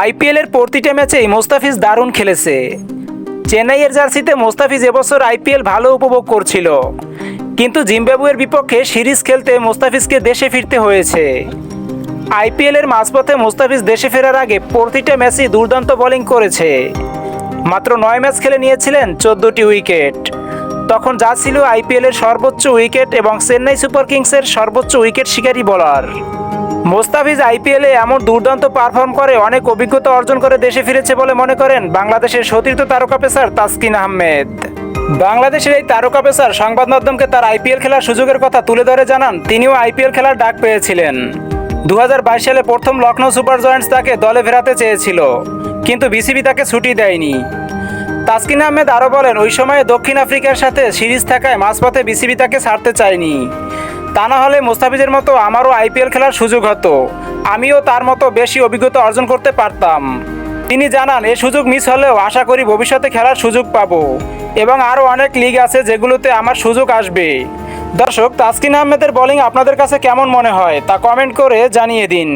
আইপিএলের প্রতিটা ম্যাচেই মোস্তাফিজ দারুণ খেলেছে। চেন্নাইয়ের জার্সিতে মোস্তাফিজ এবছর আইপিএল ভালো উপভোগ করছিল, কিন্তু জিম্বাবুয়ের বিপক্ষে সিরিজ খেলতে মোস্তাফিজকে দেশে ফিরতে হয়েছে। আইপিএলের মাঝপথে মোস্তাফিজ দেশে ফেরার আগে প্রতিটা ম্যাচই দুর্দান্ত বোলিং করেছে। মাত্র 9 ম্যাচ খেলে নিয়েছিলেন 14টি উইকেট। তখন যা ছিল আইপিএলের সর্বোচ্চ উইকেট এবং চেন্নাই সুপার কিংসের সর্বোচ্চ উইকেট শিকারী বোলার। মোস্তাফিজ আইপিএলে এমন দুর্দান্ত পারফর্ম করে অনেক অভিজ্ঞতা অর্জন করে দেশে ফিরেছে বলে মনে করেন বাংলাদেশের সতীর্থ তারকা পেসার তাসকিন আহমেদ। বাংলাদেশের এই তারকা পেসার সংবাদ মাধ্যমকে তার আইপিএল খেলার সুযোগের কথা তুলে ধরে জানান তিনিও আইপিএল খেলার ডাক পেয়েছিলেন। 2022 সালে প্রথম লখনৌ সুপার জায়ান্টস তাকে দলে ফেরাতে চেয়েছিল, কিন্তু বিসিবি তাকে ছুটি দেয়নি। তাসকিন আহমেদ আরও বলেন, ওই সময়ে দক্ষিণ আফ্রিকার সাথে সিরিজ থাকায় মাঝপথে বিসিবি তাকে ছাড়তে চায়নি। তা না হলে মোস্তাফিজের মতো আমারও আইপিএল খেলার সুযোগ হতো, আমিও তার মতো বেশি অভিজ্ঞতা অর্জন করতে পারতাম। তিনি জানান, এ সুযোগ মিস হলেও আশা করি ভবিষ্যতে খেলার সুযোগ পাবো এবং আরও অনেক লিগ আছে যেগুলোতে আমার সুযোগ আসবে। দর্শক, তাসকিন আহমেদের বোলিং আপনাদের কাছে কেমন মনে হয় তা কমেন্ট করে জানিয়ে দিন।